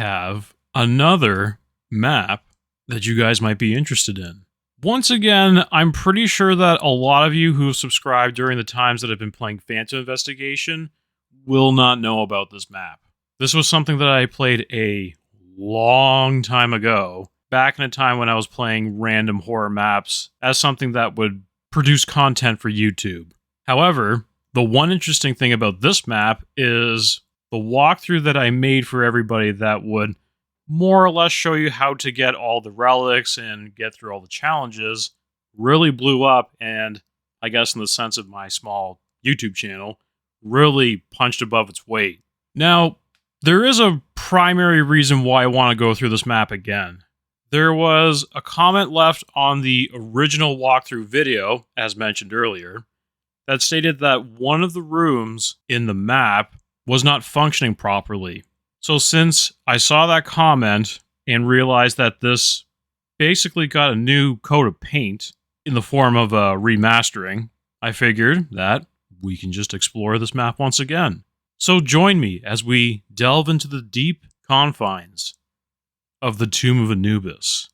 have another map that you guys might be interested in. Once again, I'm pretty sure that a lot of you who have subscribed during the times that I've been playing Phantom Investigation will not know about this map. This was something that I played a long time ago, back in a time when I was playing random horror maps as something that would produce content for YouTube. However, the one interesting thing about this map is the walkthrough that I made for everybody that would more or less show you how to get all the relics and get through all the challenges really blew up, and I guess in the sense of my small YouTube channel, really punched above its weight. Now, there is a primary reason why I want to go through this map again. There was a comment left on the original walkthrough video, as mentioned earlier, that stated that one of the rooms in the map was not functioning properly. So since I saw that comment and realized that this basically got a new coat of paint in the form of a remastering, I figured that we can just explore this map once again. So join me as we delve into the deep confines of the Tomb of Anubis.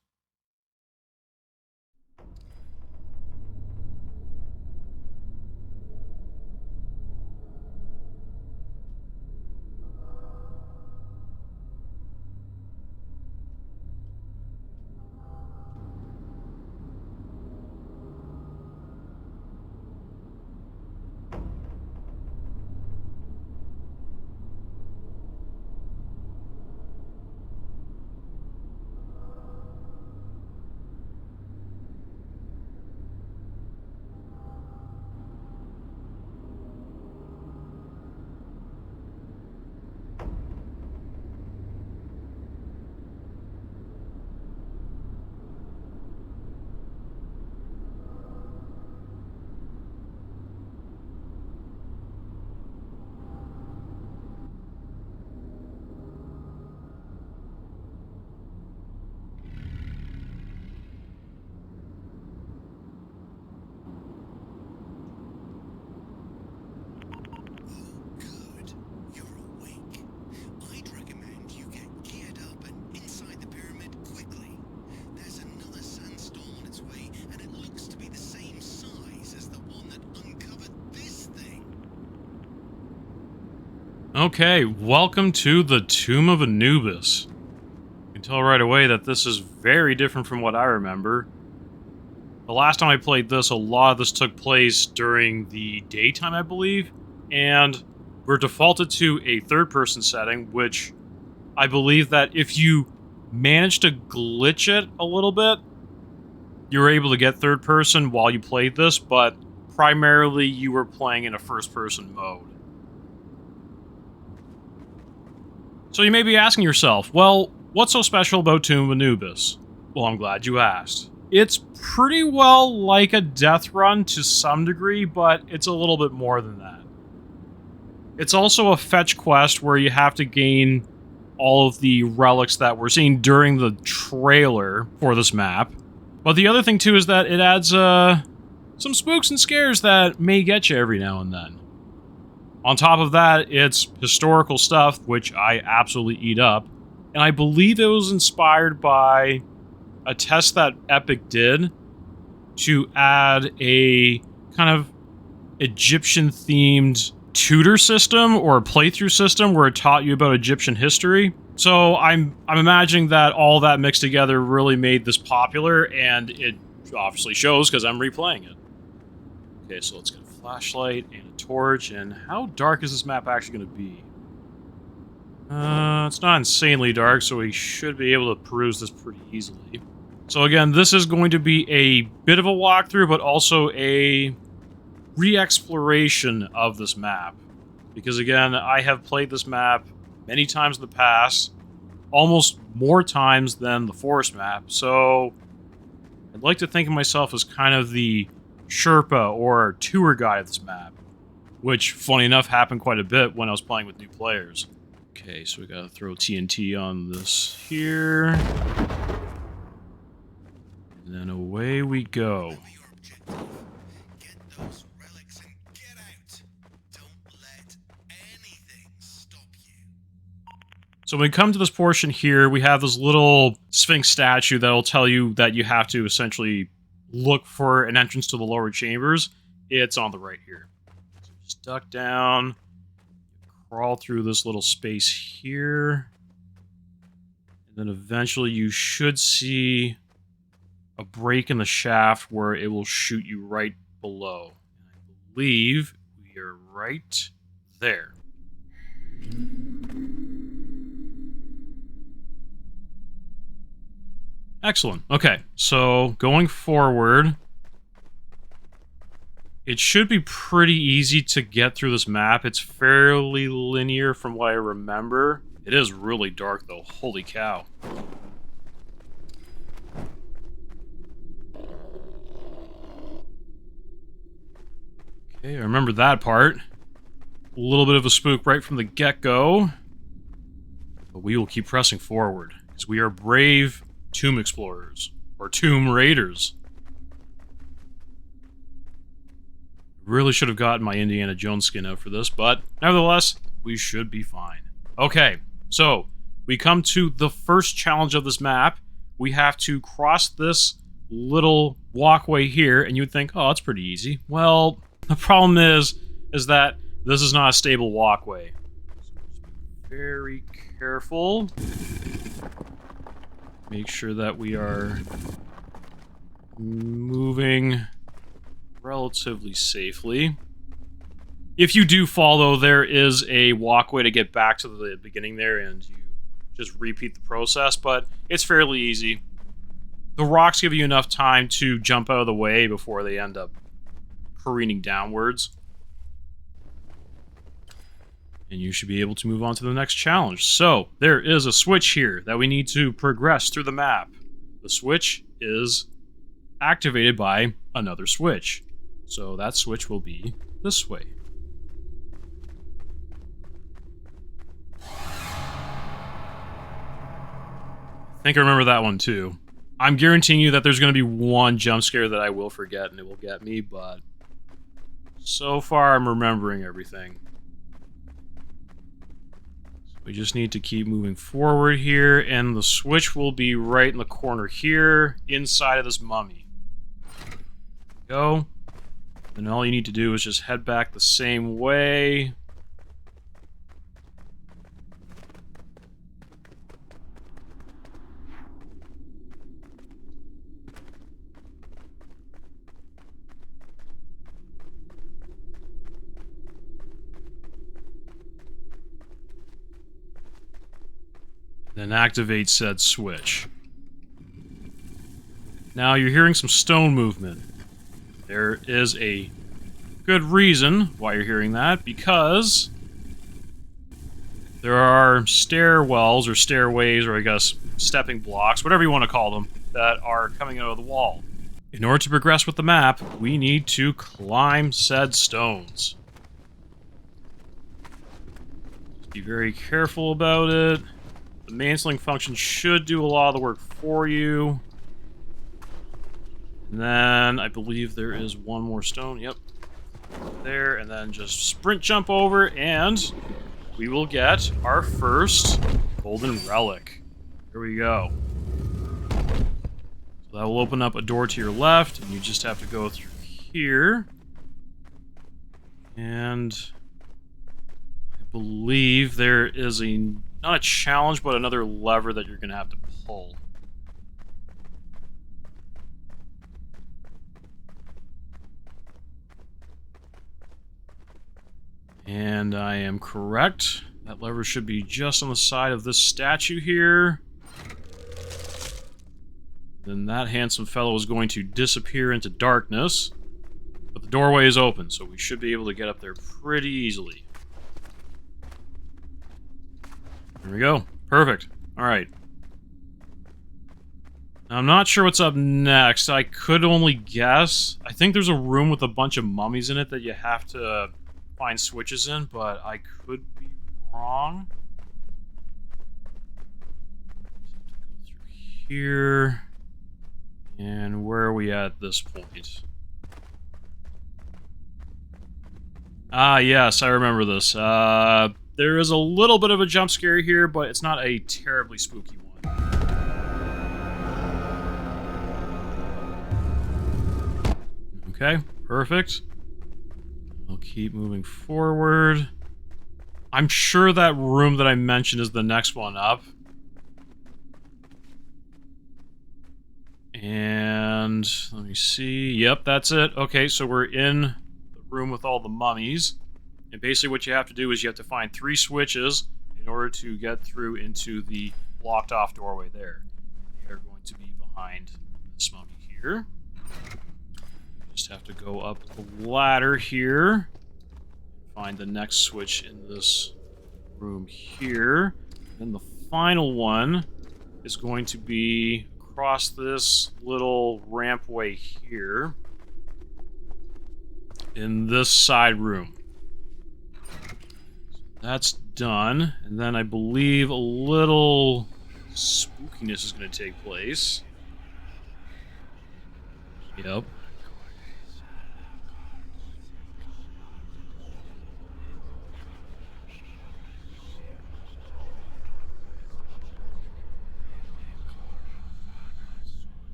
Okay, welcome to the Tomb of Anubis. You can tell right away that this is very different from what I remember. The last time I played this, a lot of this took place during the daytime, I believe, and we're defaulted to a third-person setting, which I believe that if you manage to glitch it a little bit, you were able to get third-person while you played this, but primarily you were playing in a first-person mode. So you may be asking yourself, well, what's so special about Tomb of Anubis? Well, I'm glad you asked. It's pretty well like a death run to some degree, but it's a little bit more than that. It's also a fetch quest where you have to gain all of the relics that we're seeing during the trailer for this map. But the other thing too is that it adds some spooks and scares that may get you every now and then. On top of that, it's historical stuff, which I absolutely eat up. And I believe it was inspired by a test that Epic did to add a kind of Egyptian-themed tutor system or playthrough system where it taught you about Egyptian history. So I'm imagining that all that mixed together really made this popular, and it obviously shows because I'm replaying it. Okay, so let's get a flashlight and a torch, and how dark is this map actually going to be? It's not insanely dark, so we should be able to peruse this pretty easily. So again, this is going to be a bit of a walkthrough, but also a re-exploration of this map. Because again, I have played this map many times in the past, almost more times than the forest map, so I'd like to think of myself as kind of the Sherpa or tour guide of this map, which, funny enough, happened quite a bit when I was playing with new players. Okay, so we gotta throw TNT on this here. And then away we go. Get those relics and get out. Don't let anything stop you. So when we come to this portion here, we have this little Sphinx statue that'll tell you that you have to essentially look for an entrance to the lower chambers. It's on the right here. So just duck down, crawl through this little space here, and then eventually you should see a break in the shaft where it will shoot you right below. And I believe we are right there. Excellent. Okay, so going forward, it should be pretty easy to get through this map. It's fairly linear from what I remember. It is really dark, though. Holy cow. Okay, I remember that part. A little bit of a spook right from the get-go. But we will keep pressing forward, because we are brave tomb explorers, or tomb raiders. Really should have gotten my Indiana Jones skin out for this, but nevertheless, we should be fine. Okay, so we come to the first challenge of this map. We have to cross this little walkway here, and you'd think, oh, it's pretty easy. Well, the problem is that this is not a stable walkway. So just be very careful. Make sure that we are moving relatively safely. If you do fall, though, there is a walkway to get back to the beginning there, and you just repeat the process, but it's fairly easy. The rocks give you enough time to jump out of the way before they end up careening downwards. And you should be able to move on to the next challenge. So, there is a switch here that we need to progress through the map. The switch is activated by another switch. So that switch will be this way. I think I remember that one too. I'm guaranteeing you that there's going to be one jump scare that I will forget and it will get me, but so far I'm remembering everything. So we just need to keep moving forward here, and the switch will be right in the corner here, inside of this mummy. Go. Then all you need to do is just head back the same way. Then activate said switch. Now you're hearing some stone movement. There is a good reason why you're hearing that, because there are stairwells, or stairways, or I guess stepping blocks, whatever you want to call them, that are coming out of the wall. In order to progress with the map, we need to climb said stones. Just be very careful about it. The mansling function should do a lot of the work for you. And then I believe there is one more stone. Yep. There, and then just sprint jump over, and we will get our first golden relic. Here we go. So that will open up a door to your left, and you just have to go through here. And I believe there is not a challenge, but another lever that you're going to have to pull. And I am correct. That lever should be just on the side of this statue here. Then that handsome fellow is going to disappear into darkness. But the doorway is open, so we should be able to get up there pretty easily. There we go. Perfect. Alright. Now, I'm not sure what's up next. I could only guess. I think there's a room with a bunch of mummies in it that you have to find switches in, but I could be wrong. Just have to go through here. And where are we at this point? Ah, yes, I remember this. There is a little bit of a jump scare here, but it's not a terribly spooky one. Okay, perfect. I'll keep moving forward. I'm sure that room that I mentioned is the next one up. And let me see. Yep, that's it. Okay, so we're in the room with all the mummies. And basically what you have to do is you have to find 3 switches in order to get through into the blocked off doorway there. They are going to be behind this mummy here. Just have to go up the ladder here. Find the next switch in this room here. Then the final one is going to be across this little rampway here. In this side room. That's done. And then I believe a little spookiness is going to take place. Yep.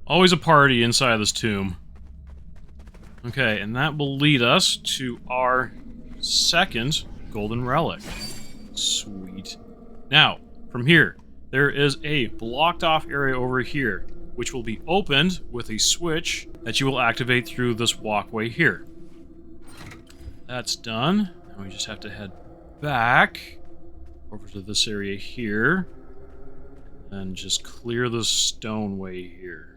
Always a party inside this tomb. Okay, and that will lead us to our second golden relic. Sweet. Now, from here, there is a blocked off area over here, which will be opened with a switch that you will activate through this walkway here. That's done. Now we just have to head back over to this area here, and just clear the stoneway here.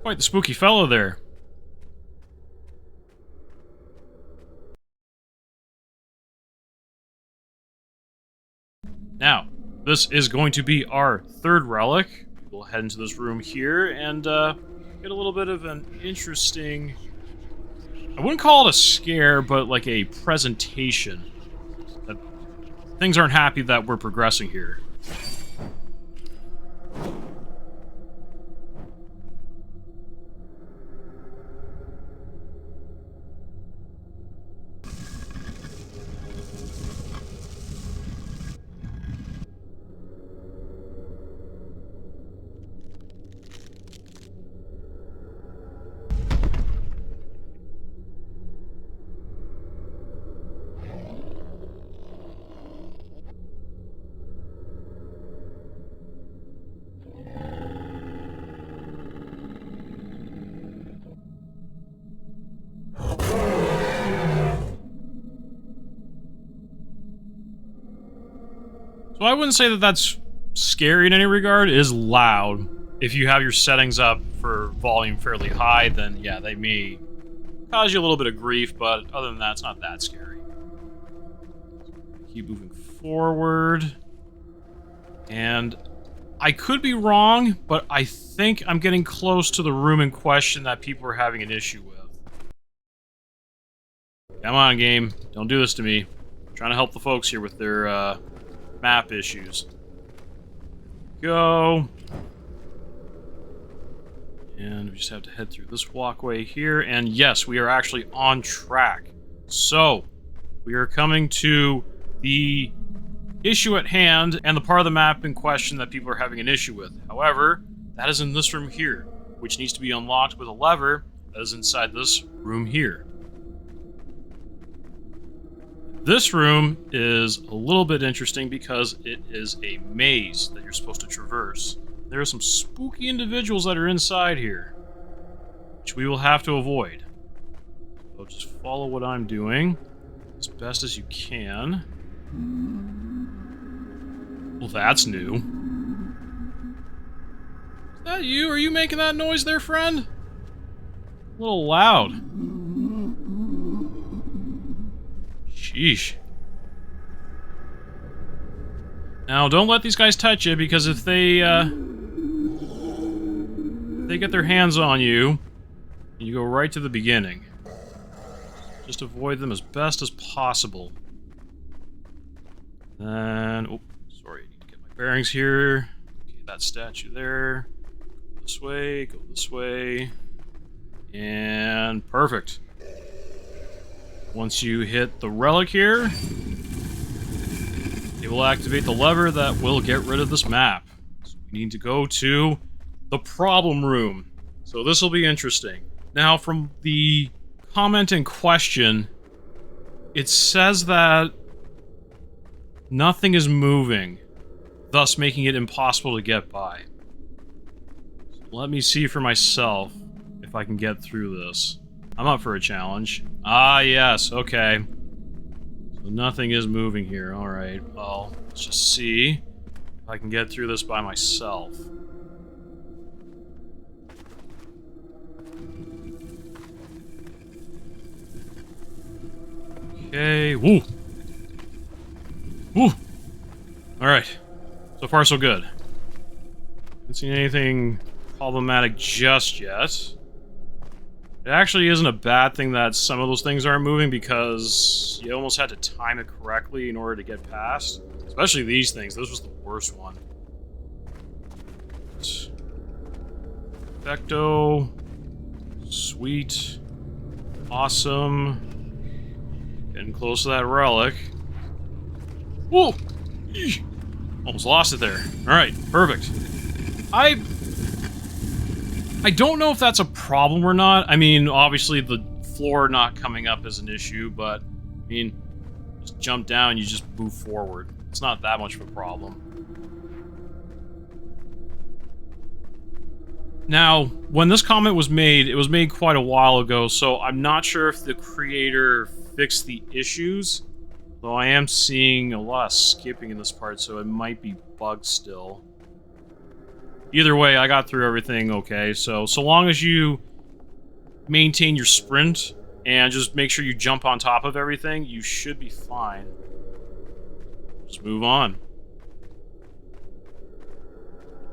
Quite the spooky fellow there. Now, this is going to be our third relic. We'll head into this room here and get a little bit of an interesting... I wouldn't call it a scare, but like a presentation. That things aren't happy that we're progressing here. So I wouldn't say that that's scary in any regard. It is loud. If you have your settings up for volume fairly high, then yeah, they may cause you a little bit of grief, but other than that, it's not that scary. Keep moving forward. And I could be wrong, but I think I'm getting close to the room in question that people are having an issue with. Come on, game. Don't do this to me. I'm trying to help the folks here with their, map issues. Go. And we just have to head through this walkway here. And yes, we are actually on track. So, we are coming to the issue at hand and the part of the map in question that people are having an issue with. However, that is in this room here, which needs to be unlocked with a lever that is inside this room here. This room is a little bit interesting because it is a maze that you're supposed to traverse. There are some spooky individuals that are inside here, which we will have to avoid. So just follow what I'm doing as best as you can. Well, that's new. Is that you? Are you making that noise there, friend? A little loud. Sheesh. Now, don't let these guys touch you, because if they get their hands on you, you go right to the beginning. Just avoid them as best as possible. Then, oh, sorry, I need to get my bearings here. Okay, that statue there. Go this way, go this way. And perfect. Once you hit the relic here, it will activate the lever that will get rid of this map. So we need to go to the problem room. So this will be interesting. Now, from the comment in question, it says that nothing is moving, thus making it impossible to get by. So let me see for myself if I can get through this. I'm up for a challenge. Ah, yes, okay. So nothing is moving here. Alright, well, let's just see if I can get through this by myself. Okay, woo! Woo! Alright. So far, so good. Haven't seen anything problematic just yet. It actually isn't a bad thing that some of those things aren't moving because you almost had to time it correctly in order to get past. Especially these things. This was the worst one. Perfecto. Sweet. Awesome. Getting close to that relic. Whoa! Eesh. Almost lost it there. Alright, perfect. I don't know if that's a problem or not. I mean, obviously the floor not coming up is an issue, but, I mean, just jump down, you just move forward. It's not that much of a problem. Now, when this comment was made, it was made quite a while ago, so I'm not sure if the creator fixed the issues, though I am seeing a lot of skipping in this part, so it might be bugged still. Either way, I got through everything okay, so long as you maintain your sprint and just make sure you jump on top of everything, you should be fine. Just move on.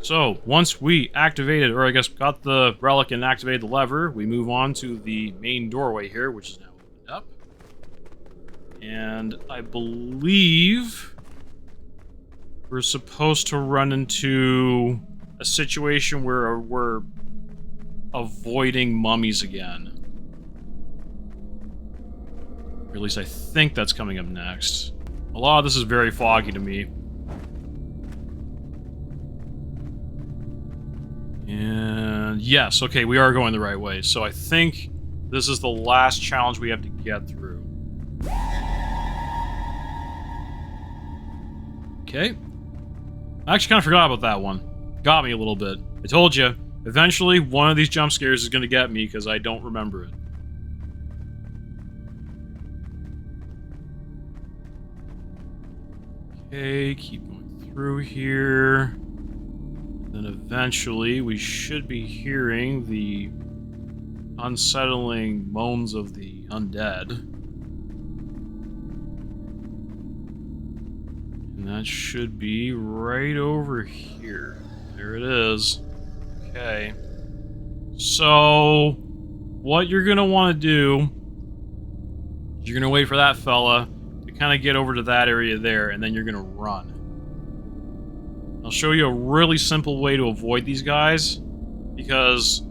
So, once we activated, or I guess got the relic and activated the lever, we move on to the main doorway here, which is now opened up. And I believe we're supposed to run into a situation where we're avoiding mummies again. Or at least I think that's coming up next. A lot of this is very foggy to me. And yes, okay, we are going the right way. So I think this is the last challenge we have to get through. Okay. I actually kind of forgot about that one. Got me a little bit. I told you, eventually one of these jump scares is going to get me because I don't remember it. Okay, keep going through here. Then eventually we should be hearing the unsettling moans of the undead. And that should be right over here. There it is. Okay. So, what you're going to want to do is you're going to wait for that fella to kind of get over to that area there, and then you're going to run. I'll show you a really simple way to avoid these guys, because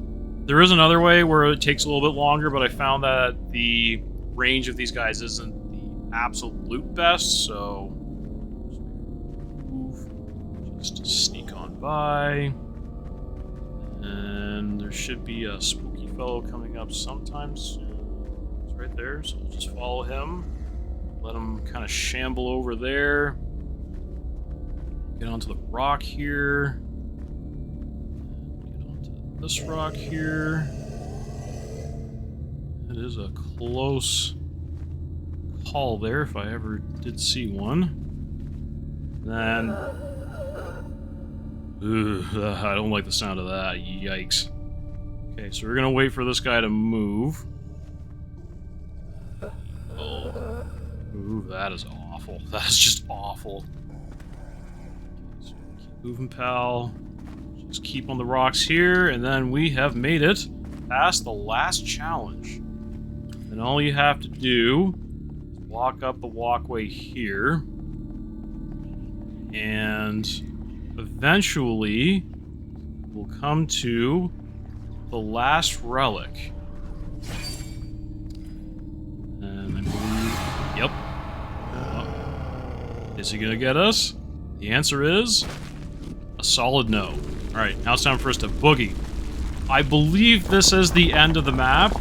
there is another way where it takes a little bit longer, but I found that the range of these guys isn't the absolute best, so just sneak on by. And there should be a spooky fellow coming up sometime soon. It's right there, so we'll just follow him. Let him kind of shamble over there. Get onto the rock here. Get onto this rock here. It is a close call there, if I ever did see one. Then... ugh, I don't like the sound of that. Yikes. Okay, so we're gonna wait for this guy to move. Oh. Ooh, that is awful. That is just awful. So keep moving, pal. Just keep on the rocks here, and then we have made it past the last challenge. And all you have to do is walk up the walkway here. And eventually, we'll come to the last relic. And I believe... Yep. Oh. Is he gonna get us? The answer is... a solid no. Alright, now it's time for us to boogie. I believe this is the end of the map.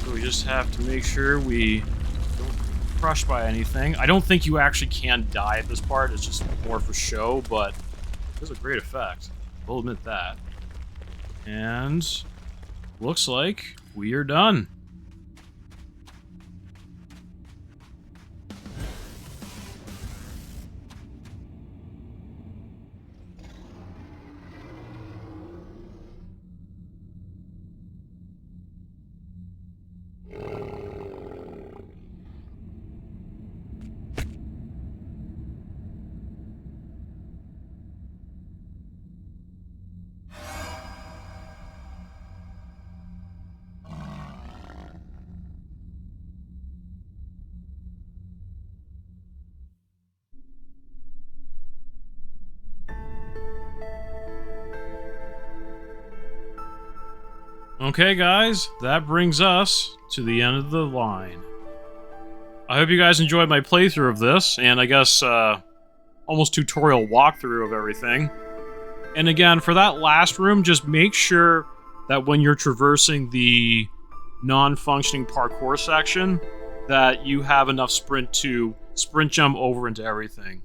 So we just have to make sure we don't get crushed by anything. I don't think you actually can die at this part. It's just more for show, but it was a great effect. We'll admit that. And looks like we are done. Okay, guys, that brings us to the end of the line. I hope you guys enjoyed my playthrough of this, and I guess, almost tutorial walkthrough of everything. And again, for that last room, just make sure that when you're traversing the non-functioning parkour section, that you have enough sprint to sprint jump over into everything.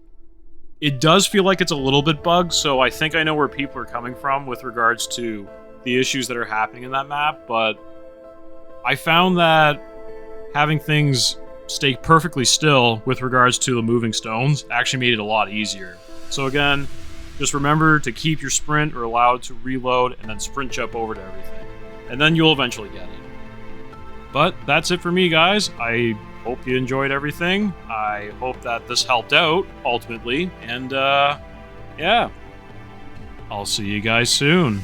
It does feel like it's a little bit bugged, so I think I know where people are coming from with regards to the issues that are happening in that map, but I found that having things stay perfectly still with regards to the moving stones actually made it a lot easier. So again, just remember to keep your sprint or allow it to reload and then sprint jump over to everything. And then you'll eventually get it. But that's it for me, guys. I hope you enjoyed everything. I hope that this helped out, ultimately. And, yeah. I'll see you guys soon.